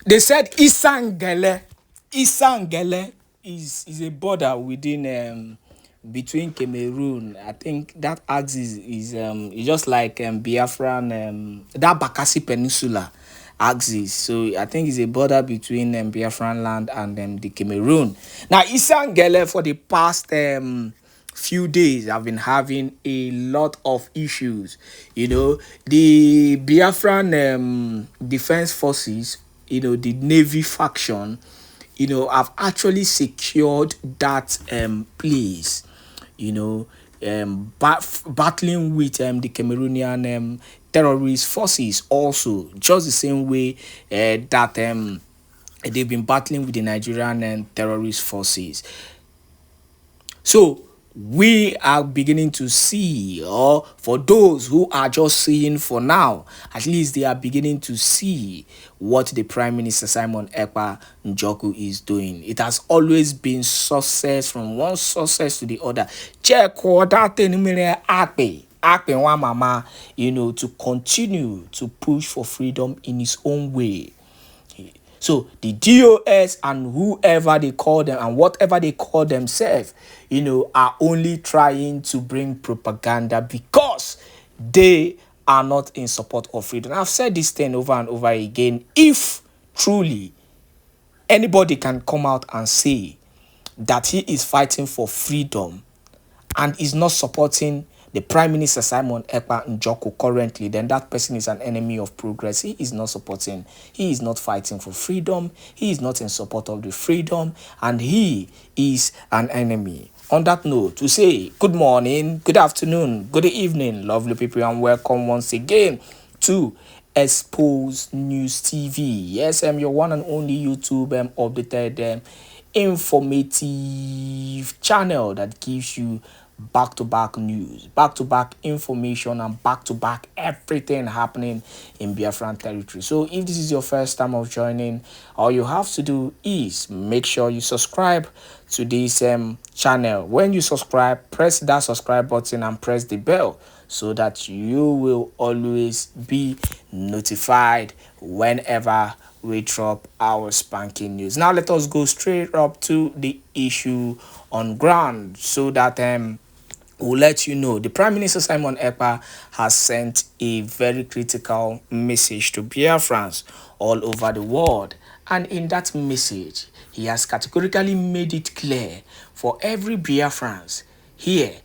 They said Isangele. Isangele is a border within between Cameroon. I think that axis is just like Biafran that Bakassi Peninsula axis. So I think it's a border between Biafran land and the Cameroon. Now Isangele for the past few days I've been having a lot of issues. The Biafran defense forces, the Navy faction, have actually secured that place, battling with the Cameroonian terrorist forces also, just the same way that they've been battling with the Nigerian terrorist forces. So we are beginning to see, or for those who are just seeing for now, at least they are beginning to see what the Prime Minister Simon Ekpa Njoku is doing. It has always been success from one success to the other. Check what that Akpe one mama, to continue to push for freedom in his own way. So the DOS and whoever they call them and whatever they call themselves, are only trying to bring propaganda because they are not in support of freedom. I've said this thing over and over again. If truly anybody can come out and say that he is fighting for freedom and is not supporting the Prime Minister Simon Ekpa Njoku currently, then that person is an enemy of progress. He is not supporting. He is not fighting for freedom. He is not in support of the freedom. And he is an enemy. On that note, to say good morning, good afternoon, good evening, lovely people, and welcome once again to Expose News TV. Yes, I'm your one and only YouTube updated informative channel that gives you back-to-back news, back-to-back information, and back-to-back everything happening in Biafran territory. So if this is your first time of joining, all you have to do is make sure you subscribe to this channel. When you subscribe, press that subscribe button and press the bell so that you will always be notified whenever we drop our spanking news. Now let us go straight up to the issue on ground so that we'll let you know. The Prime Minister Simon Ekpa has sent a very critical message to Biafrans all over the world. And in that message, he has categorically made it clear for every Biafrans here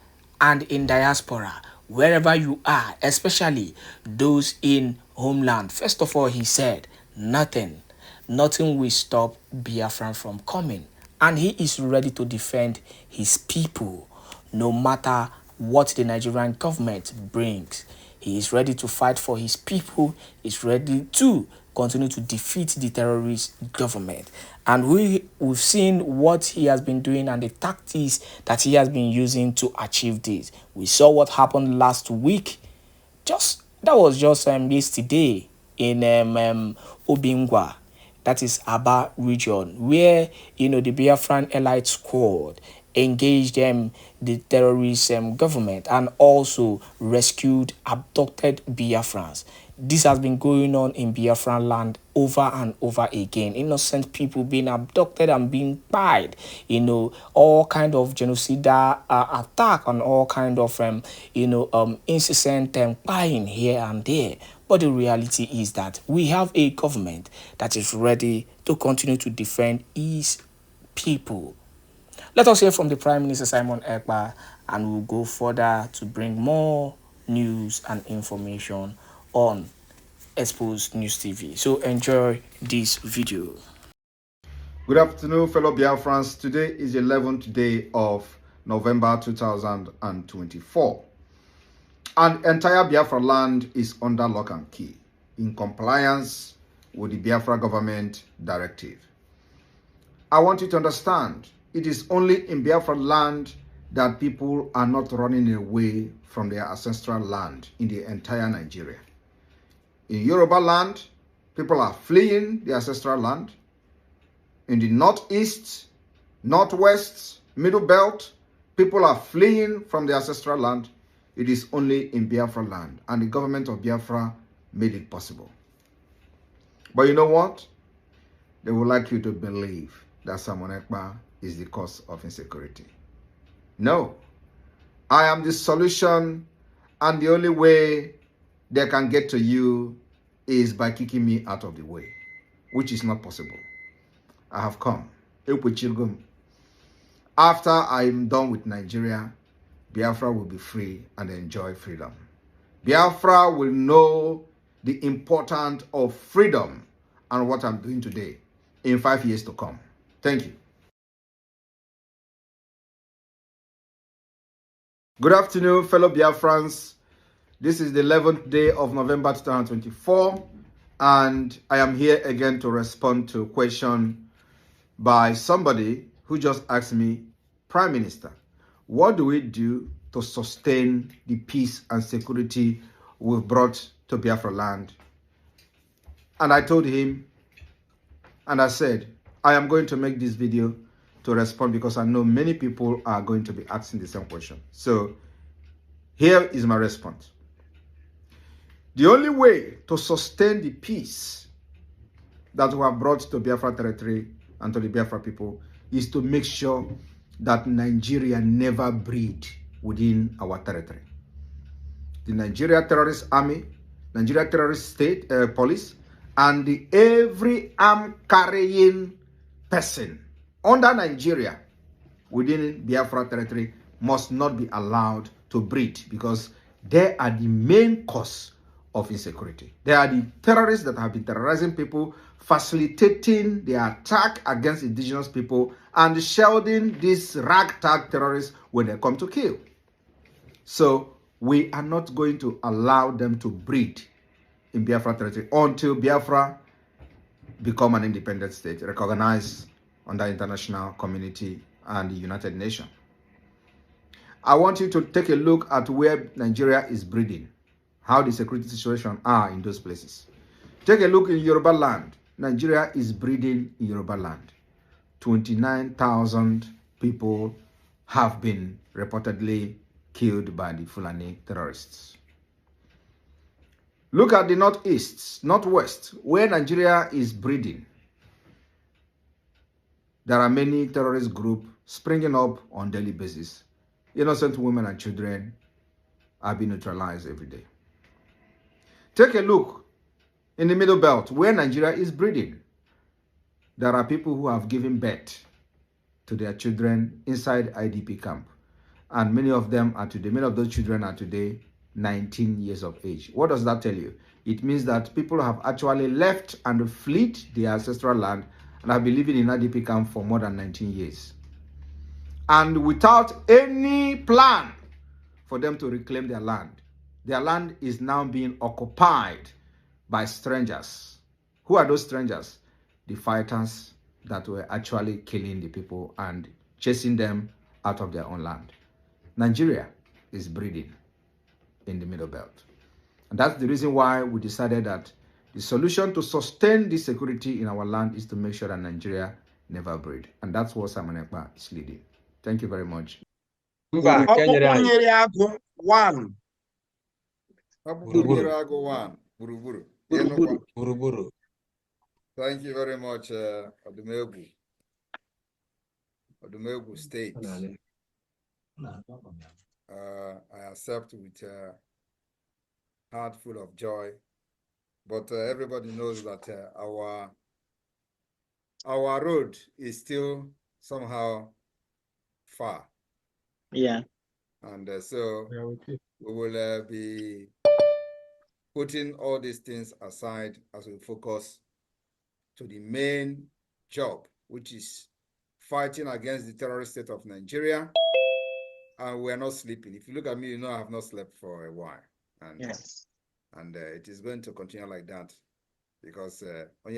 and in diaspora, wherever you are, especially those in homeland. First of all, he said, nothing will stop Biafran from coming. And he is ready to defend his people no matter what the Nigerian government brings. He is ready to fight for his people. He's ready to continue to defeat the terrorist government. And we've seen what he has been doing and the tactics that he has been using to achieve this. We saw what happened last week. That was just yesterday in Obingwa. That is Aba region, where the Biafran elite squad engaged the terrorist government and also rescued abducted Biafrans. This has been going on in Biafran land over and over again. Innocent people being abducted and being pied. All kind of genocidal attack and all kind of incessant prying here and there. But the reality is that we have a government that is ready to continue to defend its people. Let us hear from the Prime Minister Simon Ekpa, and we'll go further to bring more news and information on Exposed News TV. So enjoy this video. Good afternoon, fellow Biafrans. Today is the 11th day of November 2024. And entire Biafra land is under lock and key in compliance with the Biafra government directive. I want you to understand, it is only in Biafra land that people are not running away from their ancestral land in the entire Nigeria. In Yoruba land, people are fleeing the ancestral land. In the northeast, northwest, middle belt, people are fleeing from the ancestral land. It is only in Biafra land, and the government of Biafra made it possible. But you know what? they would like you to believe that Simon Ekpa is the cause of insecurity. No, I am the solution, and the only way they can get to you is by kicking me out of the way, which is not possible. I have come. After I'm done with Nigeria, Biafra will be free and enjoy freedom. Biafra will know the importance of freedom and what I'm doing today in 5 years to come. Thank you. Good afternoon, fellow Biafrans. This is the 11th day of November 2024, and I am here again to respond to a question by somebody who just asked me, Prime Minister, what do we do to sustain the peace and security we've brought to Biafra land? And I told him, and I said, I am going to make this video to respond because I know many people are going to be asking the same question. So here is my response. The only way to sustain the peace that we have brought to Biafra territory and to the Biafra people is to make sure that Nigeria never breed within our territory. The Nigeria terrorist army, Nigeria terrorist state police, and every arm carrying person under Nigeria within Biafra territory must not be allowed to breed, because they are the main cause of insecurity. They are the terrorists that have been terrorizing people, facilitating the attack against indigenous people, and shielding these ragtag terrorists when they come to kill. So we are not going to allow them to breed in Biafra territory until Biafra become an independent state, recognized under international community and the United Nations. I want you to take a look at where Nigeria is breeding, how the security situation are in those places. Take a look in Yoruba land. Nigeria is breeding in Yoruba land. 29,000 people have been reportedly killed by the Fulani terrorists. Look at the northeast, northwest, where Nigeria is breeding. There are many terrorist groups springing up on daily basis. Innocent women and children are being neutralized every day. Take a look in the middle belt where Nigeria is breeding. There are people who have given birth to their children inside IDP camp. And many of those children are today 19 years of age. What does that tell you? It means that people have actually left and fled their ancestral land and have been living in IDP camp for more than 19 years. And without any plan for them to reclaim their land is now being occupied by strangers. Who are those strangers? The fighters that were actually killing the people and chasing them out of their own land. Nigeria is breeding in the middle belt. And that's the reason why we decided that the solution to sustain this security in our land is to make sure that Nigeria never breed. And that's what Simon Ekpa is leading. Thank you very much. One. Thank you very much, Odumegu State. I accept with a heart full of joy, but everybody knows that our road is still somehow far. Yeah. And so we will be putting all these things aside as we focus to the main job, which is fighting against the terrorist state of Nigeria. And we are not sleeping. If you look at me, you know I have not slept for a while. And, yes. And it is going to continue like that. Because so I'm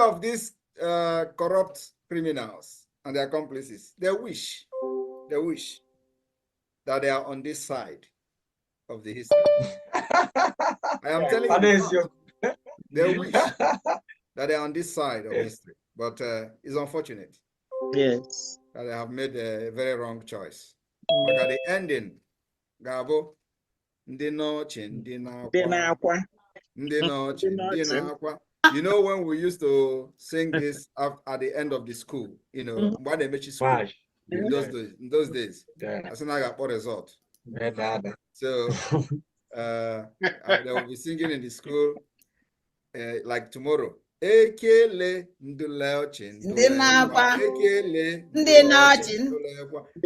of these corrupt criminals and their accomplices, they wish that they are on this side of the history. I am telling you, they wish that they are on this side of history, but it's unfortunate. Yes. That they have made a very wrong choice. But at the ending, Gabo, you know, when we used to sing this at the end of the school, you know, when they make school in those days, as soon as I got a result. So they will be singing in the school like tomorrow. Ekele ndulelchin, ekele ndulelchin,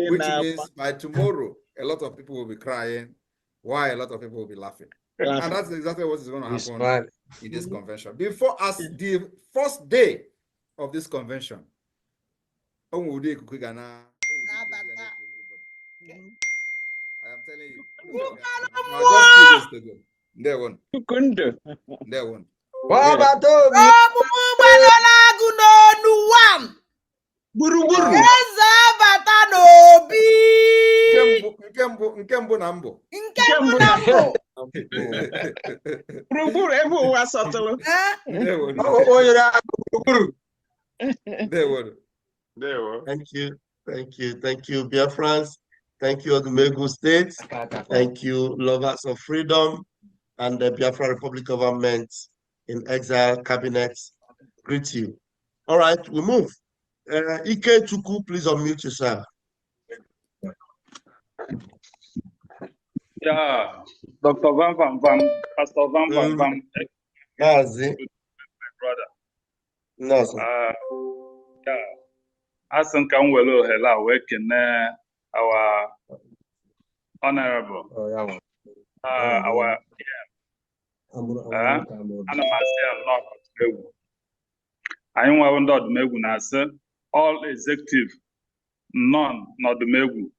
which means by tomorrow a lot of people will be crying, while a lot of people will be laughing. And that's exactly what is going to happen in this convention. Before, as the first day of this convention, I am telling you, just 2 days to go. There one. There one. Thank you, Biafrans. Thank you, Odumegwu State. Thank you, lovers of freedom, and the Biafra Republic government in exile cabinet. Greet you. All right, we move. Ike Chukwu, please unmute yourself. Yeah, Dr. Van, Pastor Van, That's my brother. No, sir. Yeah, as in can well hello, we can our honorable, our and myself not I want not the Megu Nasa, all executive, none not the Megu.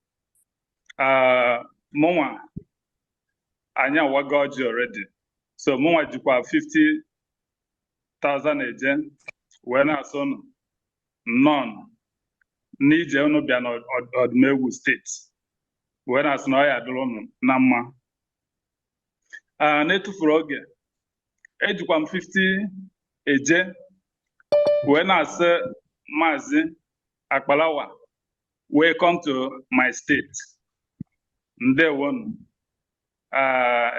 Moma, I know what got you already. So Moma Jukwa 50,000 agent, when I saw none, need you no be an odd Megu state. When I saw I don't Nama. Need to frog. Age 150 agent. When I say Mazi Akbalawa, welcome to my state. Nde one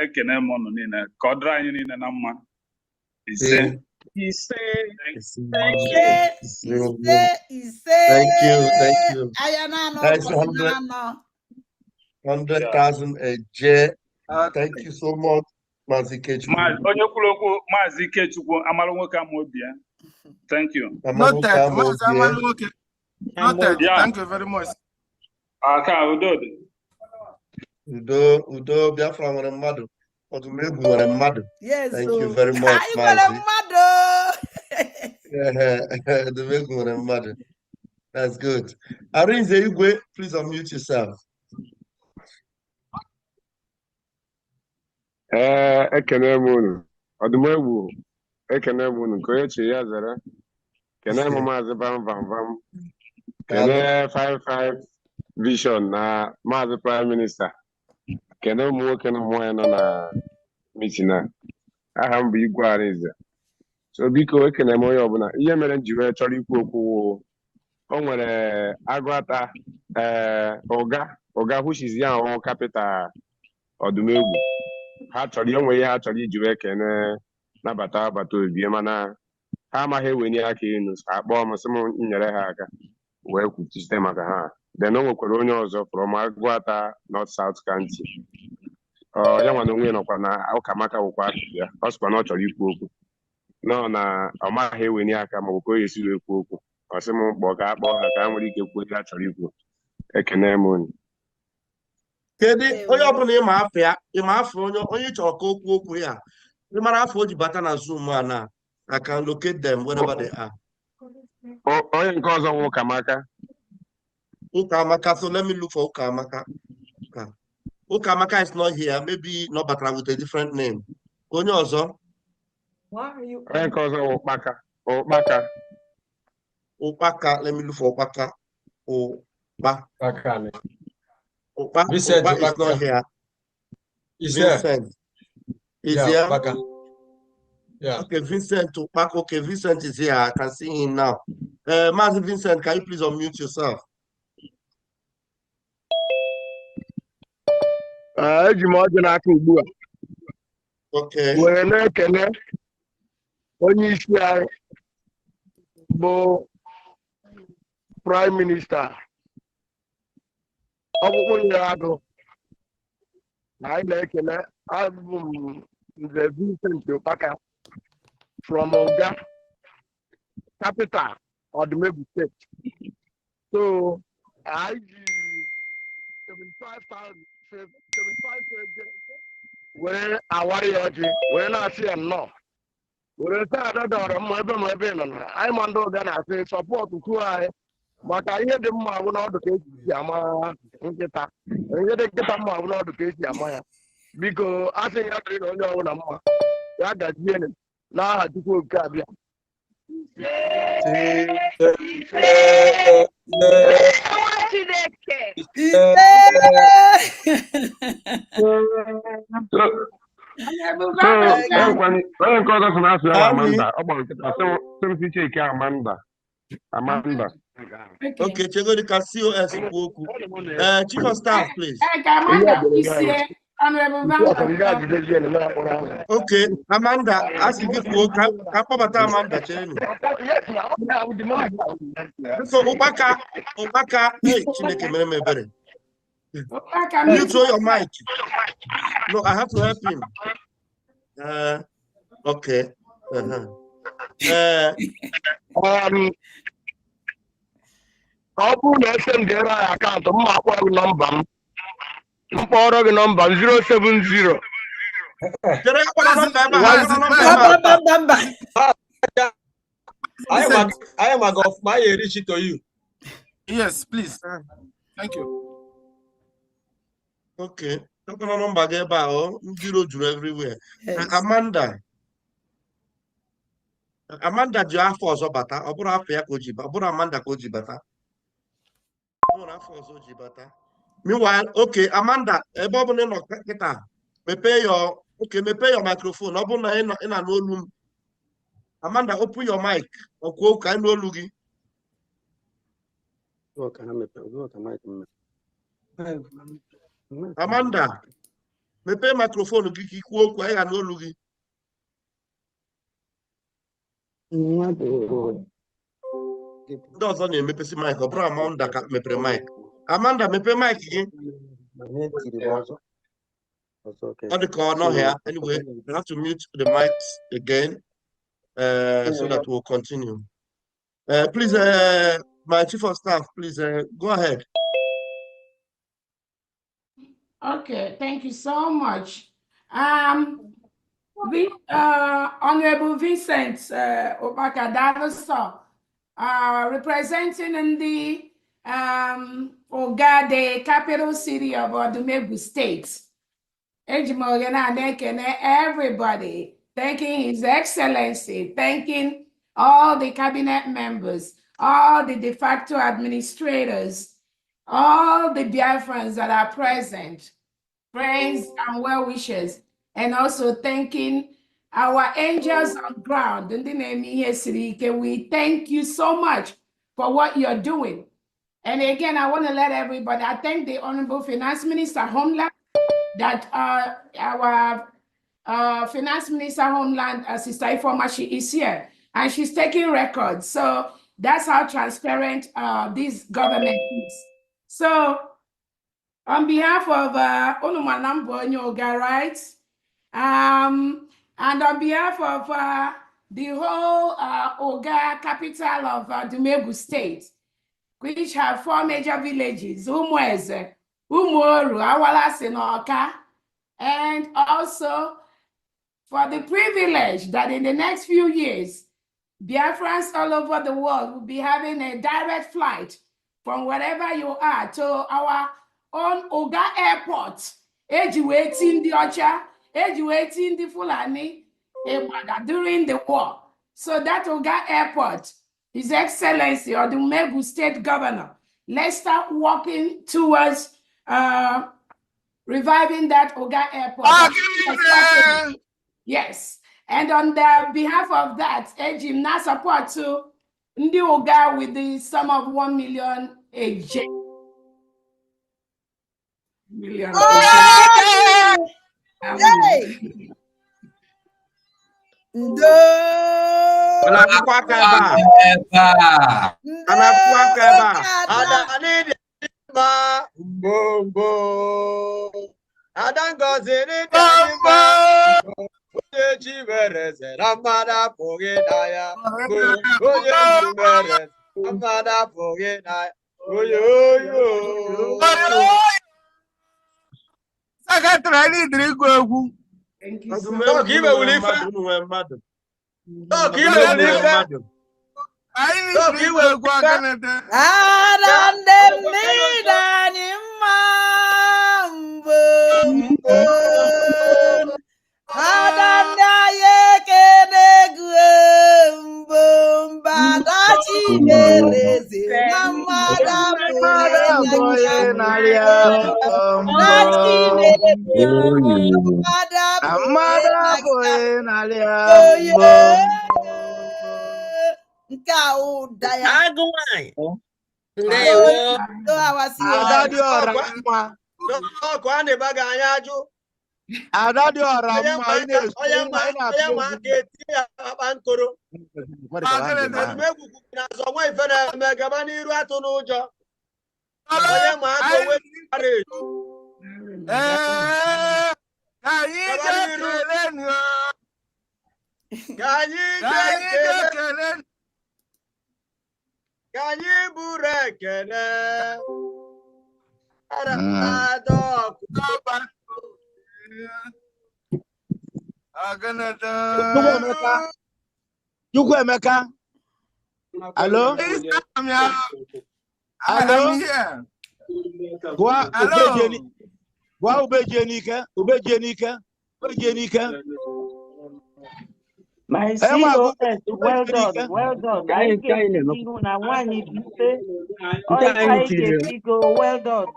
ekene mono nina kodra yini na nama. Ise. Thank you. That's 100,000 a J. Thank you so much, Mazi Kechukwu. Mazi Kechukwu amalongo kamobia. Thank you. Noted. Noted. Yeah. Thank you very much. Udo Biafra nwere mmadụ. Odumegwu nwere mmadụ. Yes. Thank you very much, Mazi. Odumegwu nwere mmadụ. That's good. Arinze Igwe, please unmute yourself. Ekene m unu. Odumegwu ekene m unu nke onye chi ya zere. Kene m Maazị Vam. Kene 55 Vision na Maazị Prime Minister. Kene ụmụ nwoke na ụmụ nwanyị nọ na meeting a. Aha m bụ Igwe Arinze. So biko ekene m onye ọbụla. Ihe mere m ji wee chọrọ ikwu okwu o nwere agụata Oga which is ya capital Odumegwu. Ha chọrọ onwe ihe ha chọrọ iji wee kene nabata obi mana ha amaghị ewenye aka enu akpọọ m sị m nyere ha aka wee kwuchite maka ha. Then o nwekwara onye ọzọ from Agụata North South County. Ya nwa na onwe nọkwa na Ụkamaka wụkwa ya. Ọ sịkwa na ọ chọrọ ikwu okwu nọ na ọ maghị ewenye aka ma ọ bụ ka o esi wee kwuo okwu. Ọ sị m kpọọ ka akpọọ ha ka ha nwere ike kwuo ihe ha chọrọ ikwu. Ekene m unu. Kedu onye ọbụla ịma afọ onye chọrọ ka okwu okwu ya ịmara afọ o ji bata na Zoom a na I can locate them wherever they are. Onye nke ọzọ nwe Ụkamaka. Ụkamaka, so let me look for Ụkamaka. Ụkamaka is not here, maybe not but with a different name. Onye ọzọ? Onye nke ọzọ nwe Ụkpaka. Okpaka. Opaka. Let me look for Opaka. Opa. Opa. Vincent Opa is Opaka. not here. He's here. Vincent is Yeah, here. Opaka. Yeah. Okay, Vincent Opaka. Okay, Vincent is here. I can see him now. Master Vincent, can you please unmute yourself? Eji m ọjị n'aka ugbu a. Okay. Were na-ekele onye isi anyị bụ Prime Minister. Ọkpụkpụ nyere agụ. Anyị na-ekele abụ m Nze Vincent Opaka from Oga, capital Odumegwu State. So I 75,000 were awari ọjị were na-asị ya nnọọ were sị adọdọrọ mma ebe nọ na anyị ma ndị Oga na-asị sọpọtụ kwuo anyị maka ihe dị mma bụ n'ọdụ ka esi ama nkịta ihe dị nkịta mma bụ n'ọdụ ka esi ama ya biko asị ya dịrị na onye ọbụla mma ya gazie n'aha Chukwu Okike abịa. Onye nke ọzọ sị na-asụ ya Amanda. Ọ gbara nkịta sị m si Chike Amanda. Okay, Chegodi COS Kwoku. Chief of Staff, please. Okay, Amanda, ask if you can Amanda. So Opaka, hey, Chineke Meremebere. You throw your mic. No, I have to help him. Okay. Ọ bụrụ na esendịrị anyị akaụntụ m ma akpọ gị nọmba m mkpọrọ gị nọmba 070 I am of my reach to you. Yes, please. Thank you. Okay. Number zero everywhere. Amanda, do you have force or bata? Or Afia Kojiba? Or Amanda Kojibata? Meanwhile, okay, Amanda, me pay your microphone. In an old room. Amanda, open your mic. Or can no loogie. Amanda, me pay microphone. Kiki quote, I no loogie. Doesn't me pay mic or Amanda can't me pay mic. Amanda, me pay mic again. On the corner here. Anyway, we have to mute the mics again so that we'll continue. Please, my chief of staff, please go ahead. Okay, thank you so much. Honorable Vincent Opaka Daloso, representing in the Oga, the capital city of Odumegwu State. Everybody, thanking His Excellency, thanking all the cabinet members, all the de facto administrators, all the Biafrans that are present, friends and well-wishers, and also thanking our angels on ground. In the name of we thank you so much for what you're doing. And again, I want to let everybody, I thank the Honorable Finance Minister Homeland, that our Finance Minister Homeland, Sister Ifoma, she is here, and she's taking records. So that's how transparent this government is. So on behalf of Onumanambo Nyoga, right? And on behalf of the whole Oga capital of Odumegwu State, which have 4 major villages, Umweze, Umoru, Awala, Sinoka, and also for the privilege that in the next few years, Biafrans all over the world will be having a direct flight from wherever you are to our own Oga Airport, educating the Ocha, educating the Fulani during the war. so that Oga Airport, His Excellency or the Umegu State Governor, let's start working towards reviving that Oga Airport. Yes. And on the behalf of that, Ejim now support to Ndi Oga with the sum of 1 million AJ. Million. Thank you so much. Hello? Hello? My COS, well done, well done. I get you now one well done.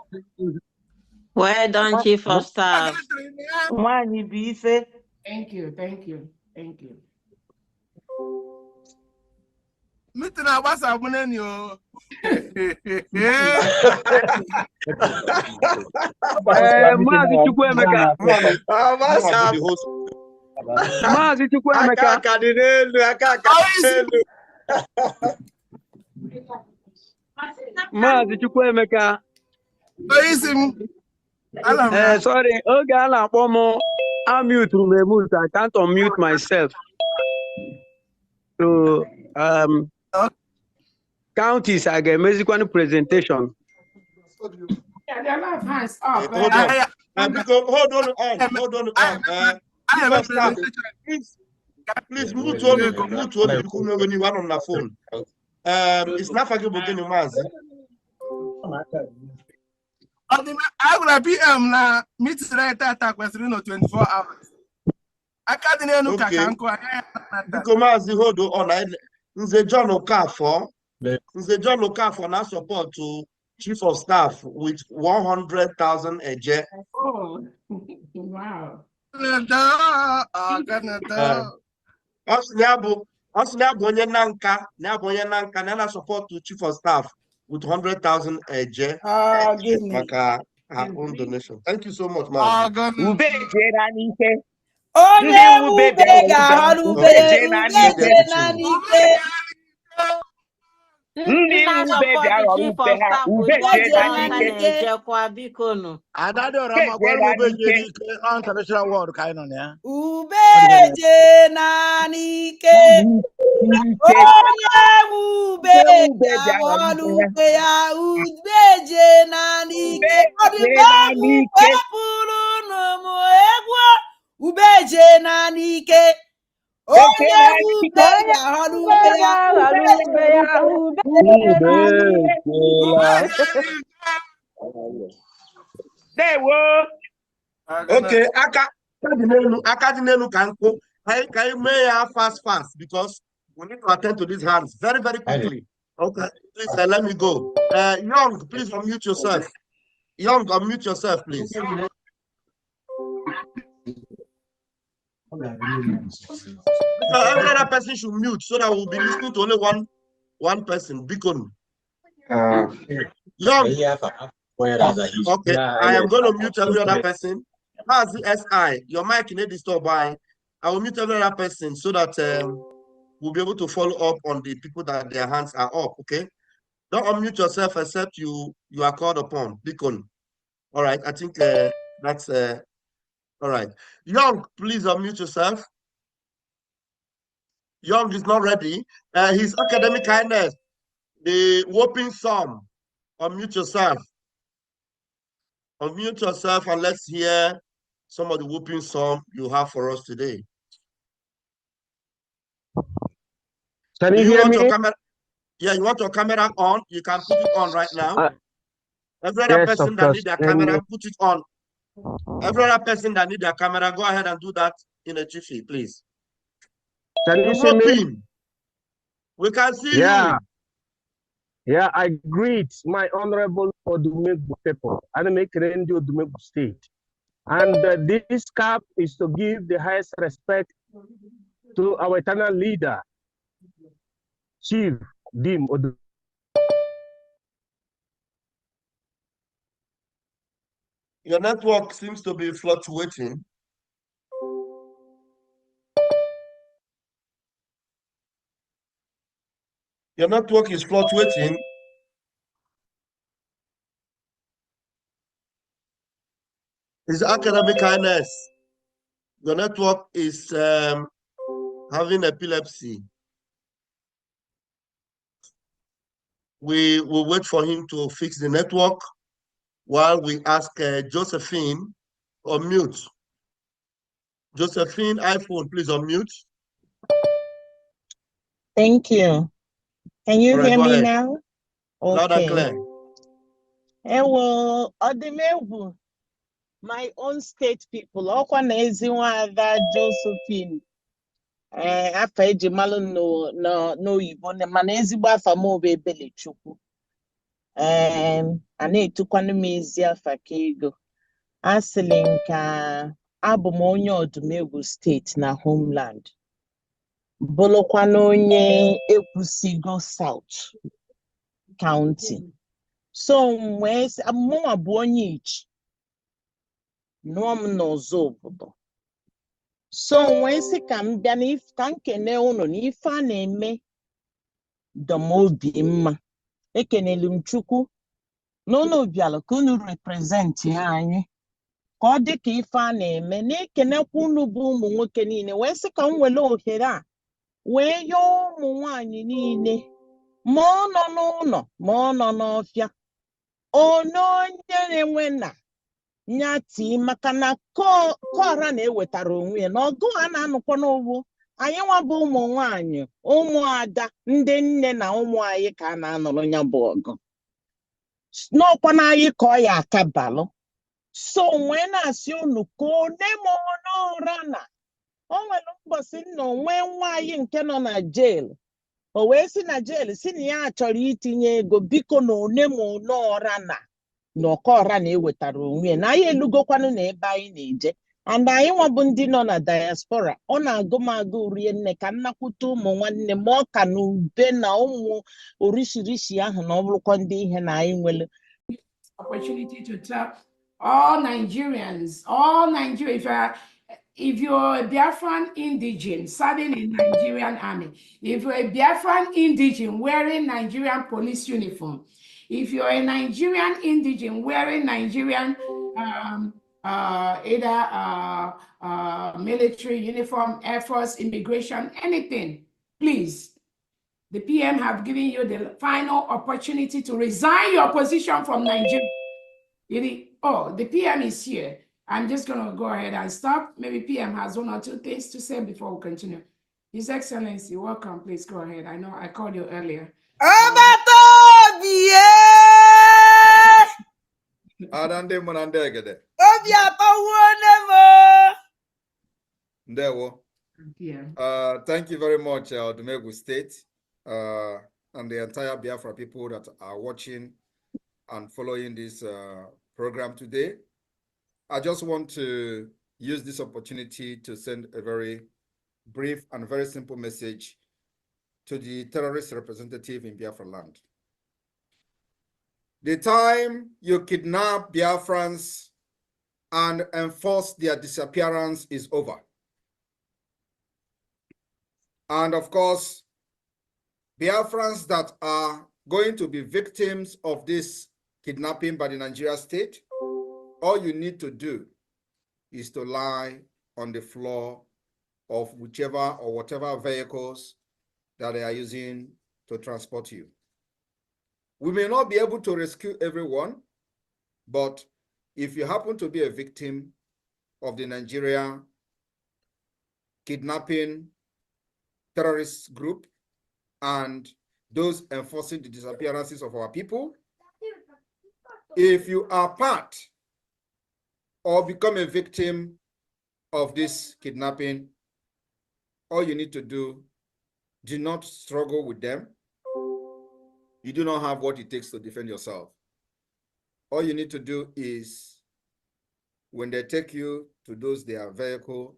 Well done, Chief of Staff. One bife. Thank you, thank you, thank you. Mitina wasa buneni o. Maazị Chukwuemeka. Maazị Chukwuemeka. Aka dị n'elu, aka dị n'elu. Maazị Chukwuemeka. Sorry, oge a na-akpọ m unmute m I can't unmute myself. So, counties, I get a presentation. Yeah, there are a lot of hands up. Hold on. Please move to anyone on the phone. It's not forgivable getting Mazi. I will be na meet right attack was 24 hours. I can't know Mazi, hold on. Nze John Okafor now support to Chief of Staff with 100,000 a year. Oh, wow. Nana support to Chief of Staff with 100,000 a year. Maka her own donation. Thank you so much, man. Ndị ube bịara Chief of Staff ube na-ejekwa biko nụ. International world ka anyị nọ na ya. Ube je na n'ike. Onye ube ube ya ube je na n'ike. Ube pụrụ n'ụmụ egwu ube je na n'ike. Onye ube ga-aghọrọ ube ya. Okay, aka dị n'elu ka nkụ ka anyị mee ya fast because We need to attend to these hands very, very quickly. Okay, please let me go. Young, please unmute yourself. Young, unmute yourself, please. Every other person should mute so that we'll be listening to only one person. Beacon. Young. Okay, I am going to mute every other person. As the SI, your mic in a disturb by. I will mute every other person so that we'll be able to follow up on the people that their hands are up. Okay, don't unmute yourself except you are called upon. Beacon. All right, I think that's all right. Young, please unmute yourself. Young is not ready. His academic kindness, the whopping sum. Unmute yourself. Unmute yourself and let's hear some of the whooping song you have for us today. Can you hear me? Your camera? Yeah, you want your camera on? You can put it on right now. Every other yes, person that needs their camera, put it on. Every other person that needs their camera, go ahead and do that in a jiffy, please. Can you see me? We can see you. Yeah, I greet my honorable Odumegwu people and make Radio Odumegwu State. And this cap is to give the highest respect to our eternal leader, Chief Dim Odumegwu. Your network seems to be fluctuating. Your network is fluctuating. His academic kindness. Your network is having epilepsy. We will wait for him to fix the network while we ask Josephine unmute. Josephine, iPhone, please unmute. Thank you. Can you hear me now? Okay. Loud and clear. Well, Odumegwu, my own state people, that Josephine. After Ejimalu no Igbo, mana ezigbo afa m bụ Ebelechukwu. A na-etukwanụ m ezi afa ka ego. Asịlị nka abụ m onye Odumegwu steeti na homeland. Bụrụkwanụ onye Ekwusigo South County. So mụnwa bụ onye Ichi. Nụọ m n'ọzọ obodo. So when se kam bia na if kan kene unu na ife a na-eme domobi mma ekenelu m Chukwu n'ụlọ biala ka unu represent anyị ka ọ dị ka ife a na-eme na ekenekwa unu bụ ụmụ nwoke niile wee sị ka m were ohere a wee yọọ ụmụ nwanyị niile ma ọ nọ n'ụlọ ma ọ nọ n'ọfịa onye na-enwe na nyati maka na kọra na-ewetara onwe ya na ọgụ a na-anụkwa n'ugbo anyị nwa bụ ụmụ nwanyị ụmụada ndị nne na ụmụ anyị ka a na-anọrọ ya bụ ọgụ n'ọkwa na anyị ka ọ ya akabalụ so nwee na-asị unu ka one ma n'ụra na o nwere mbọsị nna onwe nwaanyị nke nọ na jail o wee si na jail si na ya chọrọ itinye ego biko na one ma n'ụra na n'ọkọra na-ewetara onwe na anyị elugokwanụ na ebe anyị na-eje and anyị nwabụ ndị nọ na diaspora ọ na-agụ m agụ rie nne ka nnakwute ụmụ nwanne m ọ ka na ube na ụmụ orishirishi ahụ na ọ bụrụkwa ndị ihe na anyị nwere opportunity to tell all Nigerians, if you're a Biafran indigene serving in Nigerian army, if you're a Biafran indigene wearing Nigerian police uniform, if you're a Nigerian indigene wearing Nigerian military uniform, Air Force, immigration, anything, please. The PM have given you the final opportunity to resign your position from Nigeria. The PM is here. I'm just going to go ahead and stop. Maybe PM has one or two things to say before we continue. His Excellency, welcome. Please go ahead. I know I called you earlier. Ndewo. Yeah. Thank you very much, Odumegwu State, and the entire Biafra people that are watching and following this program today. I just want to use this opportunity to send a very brief and very simple message to the terrorist representative in Biafra land. The time you kidnap Biafrans and enforce their disappearance is over. And of course, Biafrans that are going to be victims of this kidnapping by the Nigeria state, all you need to do is to lie on the floor of whichever or whatever vehicles that they are using to transport you. We may not be able to rescue everyone, but if you happen to be a victim of the Nigeria kidnapping terrorist group and those enforcing the disappearances of our people, if you are part or become a victim of this kidnapping, all you need to do not struggle with them. You do not have what it takes to defend yourself. All you need to do is, when they take you to their vehicle,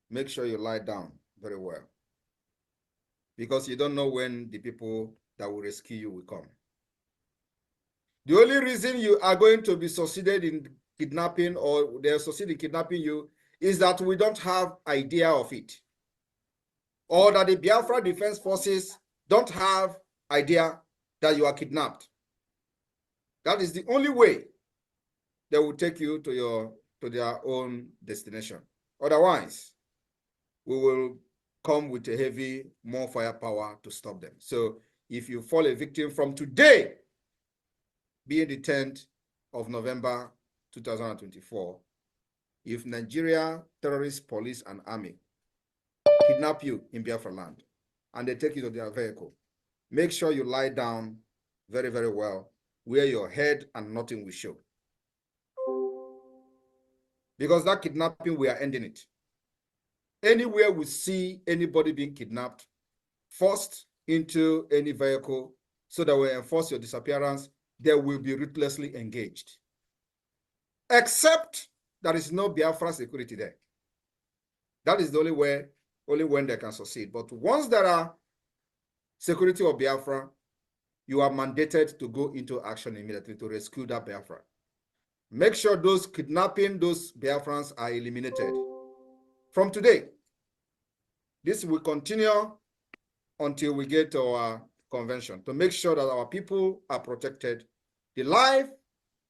make sure you lie down very well, because you don't know when the people that will rescue you will come. The only reason you are going to be succeeded in kidnapping, or they'll succeed in kidnapping you, is that we don't have idea of it, or that the Biafra Defense Forces don't have idea that you are kidnapped. That is the only way they will take you to their own destination. Otherwise, we will come with a heavy, more firepower to stop them. So if you fall a victim from today, being the 10th of November 2024, if Nigeria terrorist police and army kidnap you in Biafra land and they take you to their vehicle, make sure you lie down very, very well, where your head and nothing will show. Because that kidnapping, we are ending it. Anywhere we see anybody being kidnapped, forced into any vehicle so that we enforce your disappearance, they will be ruthlessly engaged. Except there is no Biafra security there. That is the only way, only when they can succeed. But once there are security of Biafra, you are mandated to go into action immediately to rescue that Biafra. Make sure those kidnapping those Biafrans are eliminated. From today, this will continue until we get to our convention, to make sure that our people are protected. The life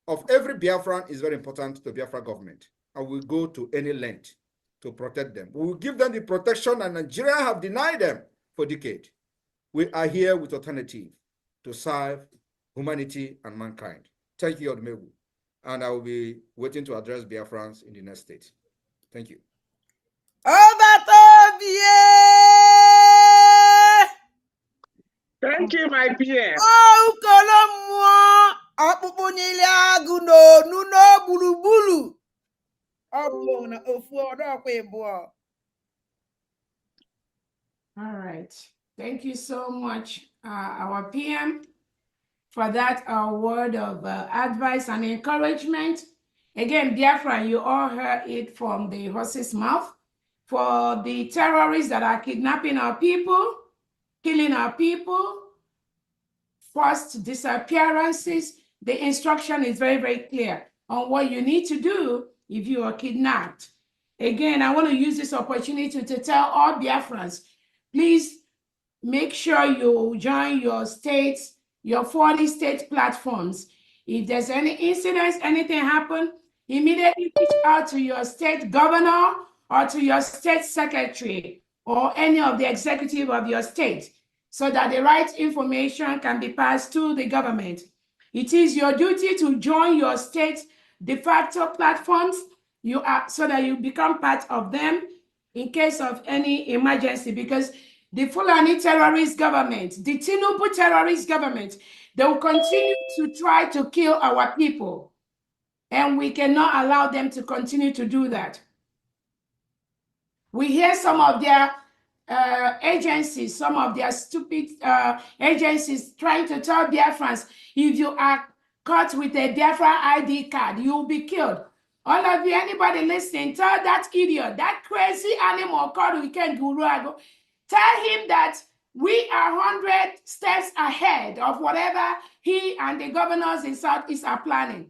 of every Biafran is very important to the Biafra government, and we'll go to any length to protect them. We will give them the protection that Nigeria have denied them for decades. We are here with alternative to serve humanity and mankind. Thank you, Odumegwu. And I will be waiting to address Biafrans in the next state. Thank you. Thank you, my PM. All right. Thank you so much, our PM, for that word of advice and encouragement. Again, Biafra, you all heard it from the horse's mouth. For the terrorists that are kidnapping our people, killing our people, forced disappearances, the instruction is very, very clear on what you need to do if you are kidnapped. Again, I want to use this opportunity to tell all Biafrans, please make sure you join your states, your 40 state platforms. If there's any incidents, anything happen, immediately reach out to your state governor or to your state secretary or any of the executive of your state, so that the right information can be passed to the government. It is your duty to join your state de facto platforms so that you become part of them in case of any emergency, because the Fulani terrorist government, the Tinubu terrorist government, they will continue to try to kill our people, and we cannot allow them to continue to do that. We hear some of their agencies, some of their stupid agencies trying to tell Biafrans, if you are caught with a Biafra ID card, you'll be killed. All of you, anybody listening, tell that idiot, that crazy animal called Weekend Guru, tell him that we are 100 steps ahead of whatever he and the governors in Southeast are planning.